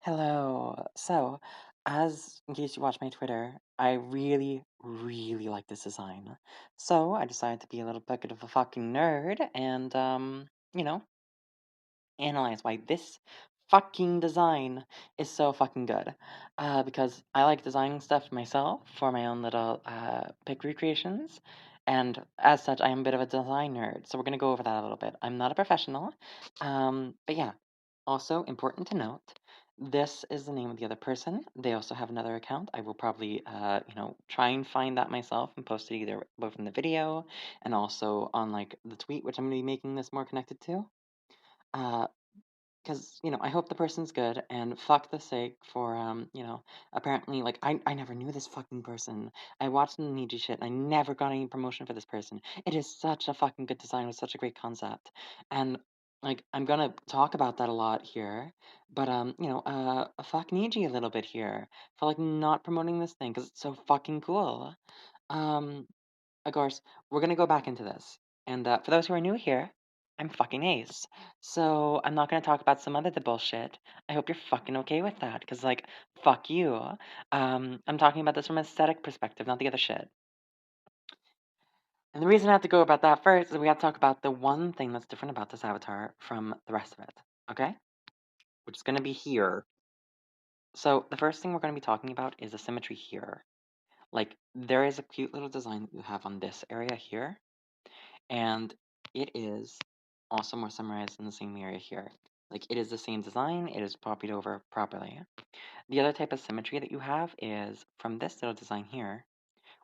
Hello. As in case you watch my Twitter, I really, really like this design. So, I decided to be a little bit of a fucking nerd and, you know, analyze why this fucking design is so fucking good. Because I like designing stuff myself for my own little, pic recreations. And as such, I am a bit of a design nerd. So, we're gonna go over that a little bit. I'm not a professional. But yeah. Also, important to note, this is the name of the other person. They also have another account. I will probably, try and find that myself and post it either both in the video and also on like the tweet, which I'm going to be making this more connected to. Uh, because, I hope the person's good and fuck the sake for, apparently, like, I never knew this fucking person. I watched the Niji shit and I never got any promotion for this person. It is such a fucking good design with such a great concept. And, like, I'm gonna talk about that a lot here, but, fuck Niji a little bit here for, like, not promoting this thing because it's so fucking cool. Um, of course, we're gonna go back into this. And for those who are new here, I'm fucking Ace. So I'm not gonna talk about some other the bullshit. I hope you're fucking okay with that, because like, fuck you. I'm talking about this from an aesthetic perspective, not the other shit. And the reason I have to go about that first is we have to talk about the one thing that's different about this avatar from the rest of it. Okay? Which is gonna be here. So the first thing we're gonna be talking about is the symmetry here. Like, there is a cute little design that you have on this area here. And it is also more summarized in the same area here. Like, it is the same design, it is copied over properly. The other type of symmetry that you have is from this little design here,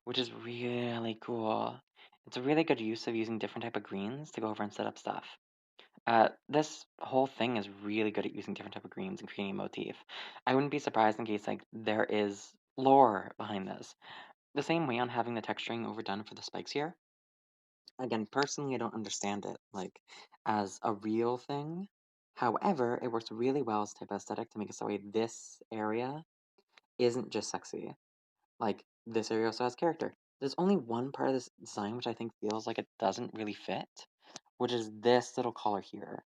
which is really cool. It's a really good use of using different type of greens to go over and set up stuff. This whole thing is really good at using different type of greens and creating a motif. I wouldn't be surprised in case like there is lore behind this. The same way on having the texturing overdone for the spikes here. Again, personally, I don't understand it, like, as a real thing. However, it works really well as type of aesthetic to make it so this area isn't just sexy. Like, this area also has character. There's only one part of this design which I think feels like it doesn't really fit, which is this little collar here.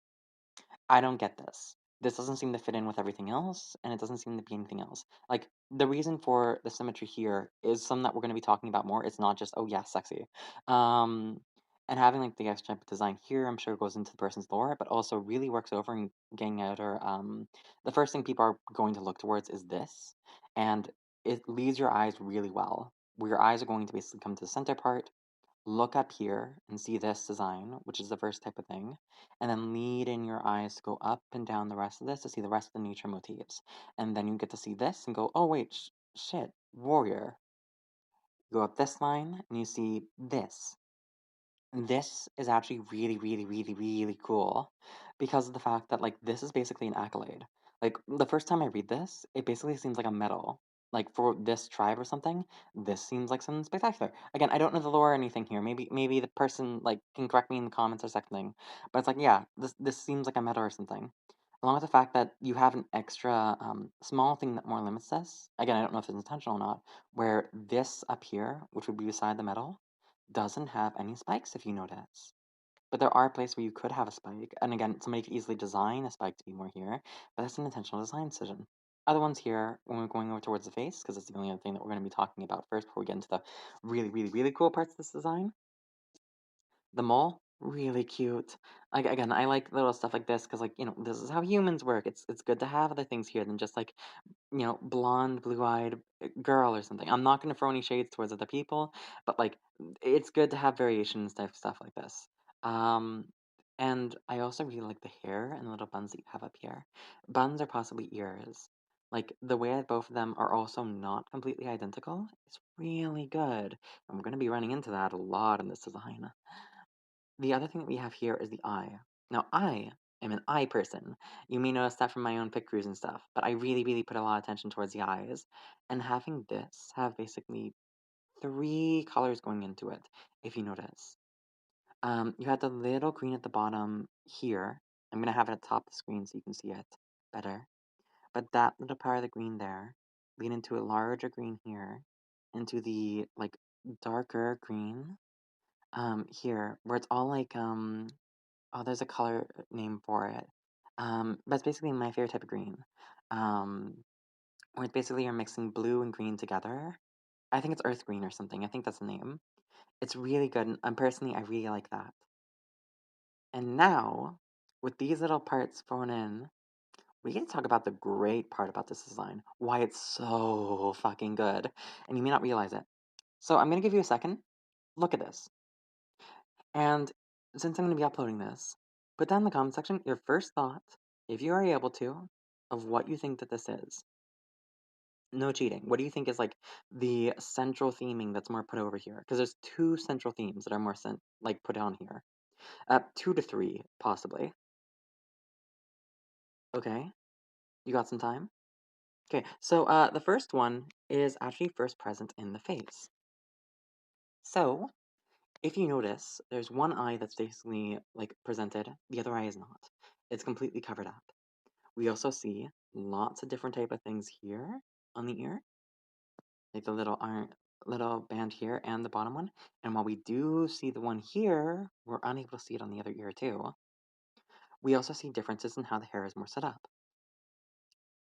I don't get this. This doesn't seem to fit in with everything else, and it doesn't seem to be anything else. Like, the reason for the symmetry here is something that we're going to be talking about more. It's not just, oh yeah, sexy. Um, and having like the extra type of design here, I'm sure goes into the person's lore, but also really works over and getting out or the first thing people are going to look towards is this. And it leads your eyes really well. Where your eyes are going to basically come to the center part, look up here and see this design, which is the first type of thing, and then lead in your eyes to go up and down the rest of this to see the rest of the nature motifs. And then you get to see this and go, oh wait, shit, warrior. Go up this line and you see this. This is actually really, really, really, really cool because of the fact that, like, this is basically an accolade. Like, the first time I read this, it basically seems like a medal. Like, for this tribe or something, this seems like something spectacular. Again, I don't know the lore or anything here. Maybe the person, like, can correct me in the comments or something. But it's like, yeah, this seems like a medal or something. Along with the fact that you have an extra small thing that more limits this. Again, I don't know if it's intentional or not, where this up here, which would be beside the medal, doesn't have any spikes if you notice. But there are places where you could have a spike, and again, somebody could easily design a spike to be more here, but that's an intentional design decision. Other ones here, when we're going over towards the face, because it's the only other thing that we're going to be talking about first before we get into the really, really, really cool parts of this design. The mole, really cute. Like, again, I like little stuff like this because, like, this is how humans work. It's good to have other things here than just like blonde, blue-eyed girl or something. I'm not going to throw any shades towards other people, but like it's good to have variations type stuff like this. Um, and I also really like the hair and the little buns that you have up here. Buns are possibly ears. Like the way that both of them are also not completely identical is really good. And we're going to be running into that a lot in this design. The other thing that we have here is the eye. Now, I am an eye person. You may notice that from my own pic crews and stuff, but I really, really put a lot of attention towards the eyes. And having this have basically three colors going into it, if you notice. You had the little green at the bottom here. I'm going to have it at the top of the screen so you can see it better. But that little part of the green there lead into a larger green here, into the, like, darker green here, where it's all like, oh, there's a color name for it. But it's basically my favorite type of green. um, where it's basically you're mixing blue and green together. I think it's earth green or something. I think that's the name. It's really good, and personally, I really like that. And now, with these little parts thrown in, we get to talk about the great part about this design, why it's so fucking good, and you may not realize it. So I'm gonna give you a second. Look at this. And since I'm gonna be uploading this, put down in the comment section your first thought, if you are able to, of what you think that this is. No cheating. What do you think is like the central theming that's more put over here? Because there's two central themes that are more like put on here. 2 to 3, possibly. Okay, you got some time? Okay, so the first one is actually first present in the face. So, if you notice, there's one eye that's basically like presented, the other eye is not. It's completely covered up. We also see lots of different type of things here on the ear, like the little band here and the bottom one. And while we do see the one here, we're unable to see it on the other ear too. We also see differences in how the hair is more set up.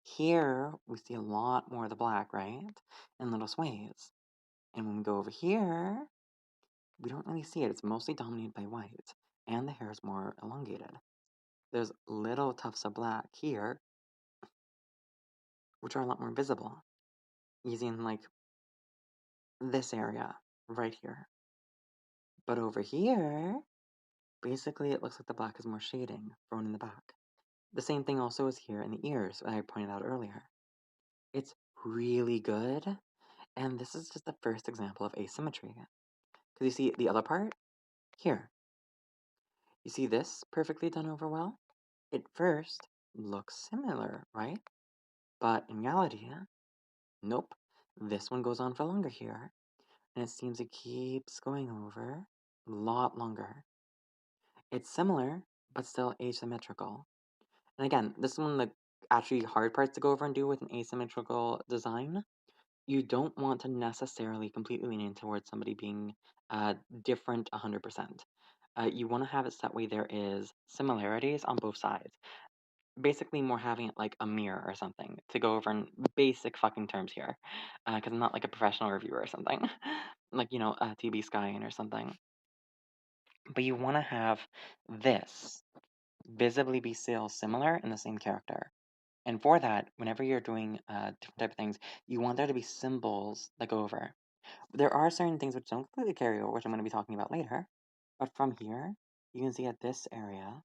Here, we see a lot more of the black, right? And little sways. And when we go over here, we don't really see it. It's mostly dominated by white, and the hair is more elongated. There's little tufts of black here, which are a lot more visible. Using like this area right here. But over here, basically it looks like the black is more shading thrown in the back. The same thing also is here in the ears, that I pointed out earlier. It's really good, and this is just the first example of asymmetry. Because you see the other part? Here. You see this perfectly done over well? It first looks similar, right? But in reality, nope. This one goes on for longer here, and it seems it keeps going over a lot longer. It's similar, but still asymmetrical. And again, this is one of the actually hard parts to go over and do with an asymmetrical design. You don't want to necessarily completely lean in towards somebody being different 100%. You want to have it that way there is similarities on both sides. Basically, more having it like a mirror or something to go over in basic fucking terms here. Because I'm not like a professional reviewer or something. Like, TB Skyin or something. But you want to have this visibly be still similar in the same character. And for that, whenever you're doing different type of things, you want there to be symbols that go over. There are certain things which don't completely carry over, which I'm going to be talking about later. But from here, you can see that this area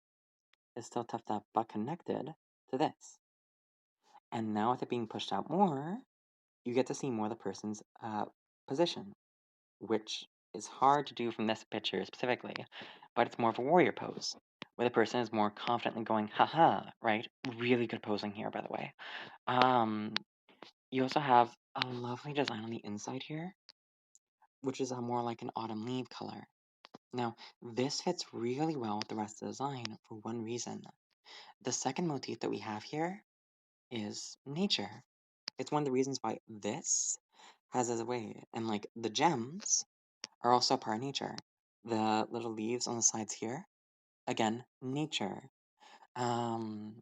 is still tufted up, but connected to this. And now with it being pushed out more, you get to see more of the person's position, which is hard to do from this picture specifically, but it's more of a warrior pose, where the person is more confidently going, haha, right? Really good posing here, by the way. You also have a lovely design on the inside here, which is more like an autumn leaf color. Now, this fits really well with the rest of the design for one reason. The second motif that we have here is nature. It's one of the reasons why this has as a way, and like the gems are also part of nature. The little leaves on the sides here, again, nature. Um,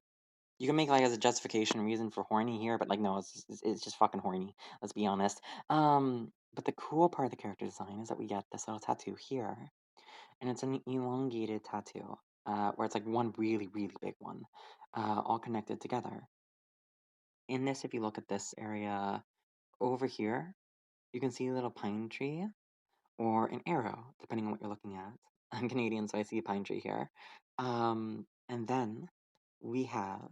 you can make like as a justification reason for horny here, but like no, it's just fucking horny. Let's be honest. But the cool part of the character design is that we get this little tattoo here, and it's an elongated tattoo, where it's like one really really big one, all connected together. In this, if you look at this area over here, you can see a little pine tree or an arrow, depending on what you're looking at. I'm Canadian, so I see a pine tree here. And then we have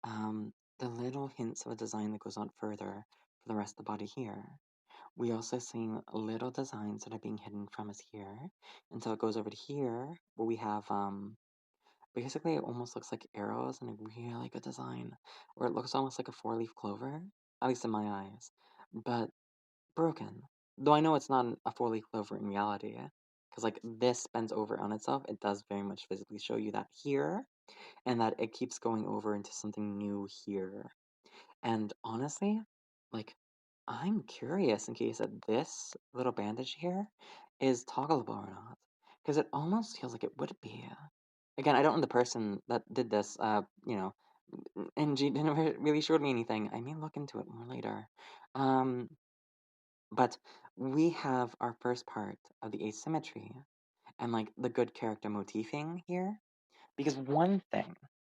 the little hints of a design that goes on further for the rest of the body here. We also see little designs that are being hidden from us here. Until it goes over to here, where we have basically it almost looks like arrows and a really good design. Where it looks almost like a 4-leaf clover, at least in my eyes. But broken. Though I know it's not a 4-leaf clover in reality. Because like this bends over on itself, it does very much physically show you that here. And that it keeps going over into something new here. And honestly, like, I'm curious in case that this little bandage here is toggleable or not. Because it almost feels like it would be. Again, I don't know the person that did this, and she didn't really show me anything. I may look into it more later. Um, but we have our first part of the asymmetry and like the good character motifing here. Because one thing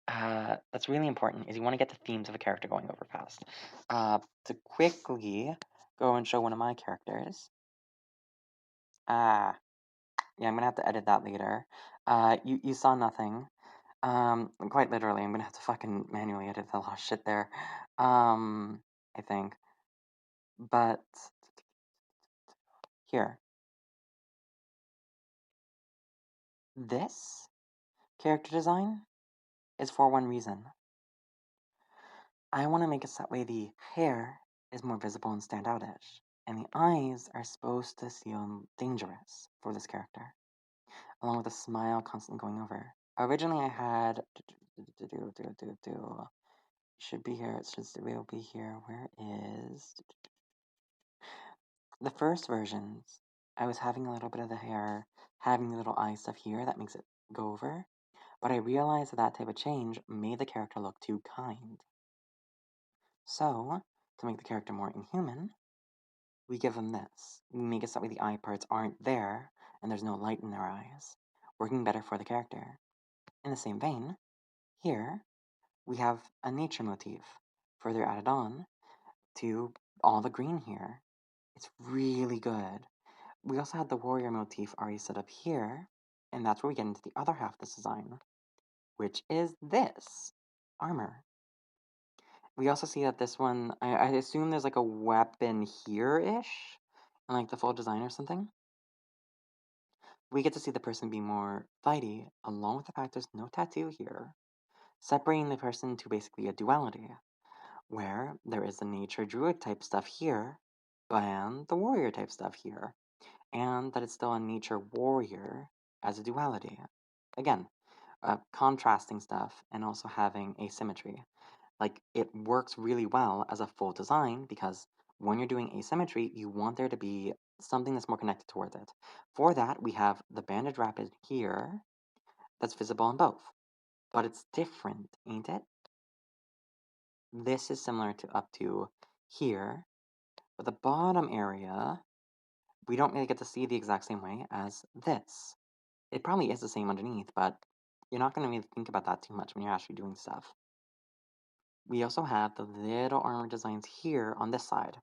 that's really important is you want to get the themes of a character going over fast. To quickly go and show one of my characters. Yeah, I'm gonna have to edit that later. You saw nothing. Quite literally, I'm gonna have to fucking manually edit a lot of shit there. I think. But here, this character design is for one reason. I want to make it so that way the hair is more visible and stand outish, and the eyes are supposed to seem dangerous for this character, along with a smile constantly going over. Originally, I had should be here. It will be here. Where is the first versions? I was having a little bit of the hair, having the little eye stuff here that makes it go over, but I realized that that type of change made the character look too kind. So, to make the character more inhuman, we give them this. We make it so that the eye parts aren't there and there's no light in their eyes, working better for the character. In the same vein, here we have a nature motif further added on to all the green here. It's really good. We also had the warrior motif already set up here, and that's where we get into the other half of this design, which is this armor. We also see that this one, I assume there's like a weapon here-ish, in like the full design or something. We get to see the person be more fighty, along with the fact there's no tattoo here, separating the person to basically a duality, where there is the nature druid type stuff here, and the warrior type stuff here, and that it's still a nature warrior as a duality. Again, contrasting stuff and also having asymmetry. Like, it works really well as a full design because when you're doing asymmetry, you want there to be something that's more connected towards it. For that, we have the bandage rapid here that's visible in both. But it's different, ain't it? This is similar to up to here, but the bottom area, we don't really get to see the exact same way as this. It probably is the same underneath, but you're not going to really think about that too much when you're actually doing stuff. We also have the little armor designs here on this side.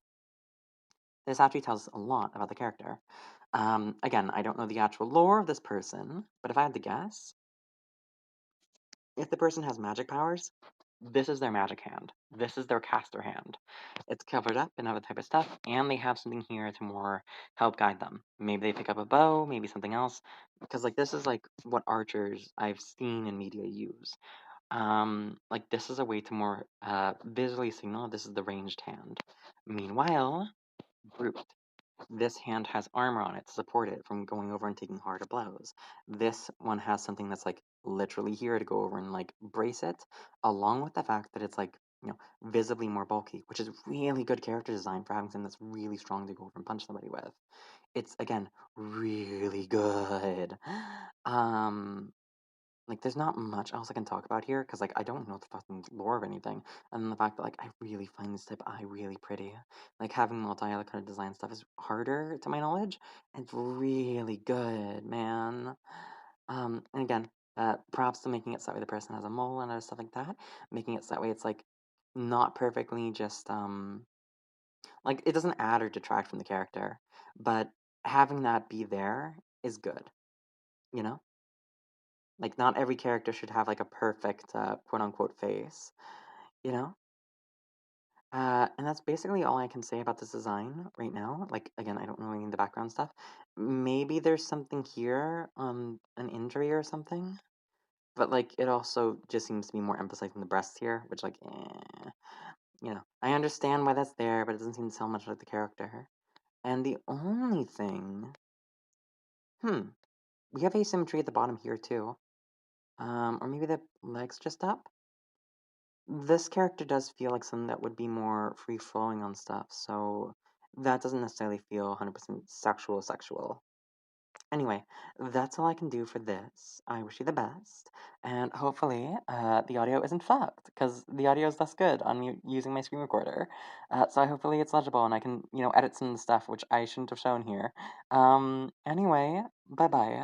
This actually tells us a lot about the character. Again, I don't know the actual lore of this person, but if I had to guess, if the person has magic powers, this is their magic hand. This is their caster hand. It's covered up in other type of stuff, and they have something here to more help guide them. Maybe they pick up a bow, maybe something else, because like this is like what archers I've seen in media use. Like this is a way to more visually signal this is the ranged hand. Meanwhile, Brute. This hand has armor on it to support it from going over and taking harder blows. This one has something that's like literally here to go over and like brace it, along with the fact that it's like, visibly more bulky, which is really good character design for having something that's really strong to go over and punch somebody with. It's again really good. Um, like, there's not much else I can talk about here, because, like, I don't know the fucking lore of anything. And then the fact that, like, I really find this type of eye really pretty. Like, having multi-color design stuff is harder, to my knowledge. And it's really good, man. And again, props to making it so that way the person has a mole and other stuff like that. Making it so that way it's, like, not perfectly just, like, it doesn't add or detract from the character. But having that be there is good, you know? Like, not every character should have, like, a perfect, quote-unquote face, you know? And that's basically all I can say about this design right now. Like, again, I don't know any of the background stuff. Maybe there's something here, an injury or something, but, like, it also just seems to be more emphasizing the breasts here, which, like, I understand why that's there, but it doesn't seem to tell much about the character. And the only thing, we have asymmetry at the bottom here, too. Or maybe the legs just up? This character does feel like something that would be more free flowing on stuff, so that doesn't necessarily feel 100% sexual. Anyway, that's all I can do for this. I wish you the best, and hopefully, the audio isn't fucked, because the audio is less good on using my screen recorder. So hopefully it's legible, and I can, edit some of the stuff which I shouldn't have shown here. Anyway, bye-bye.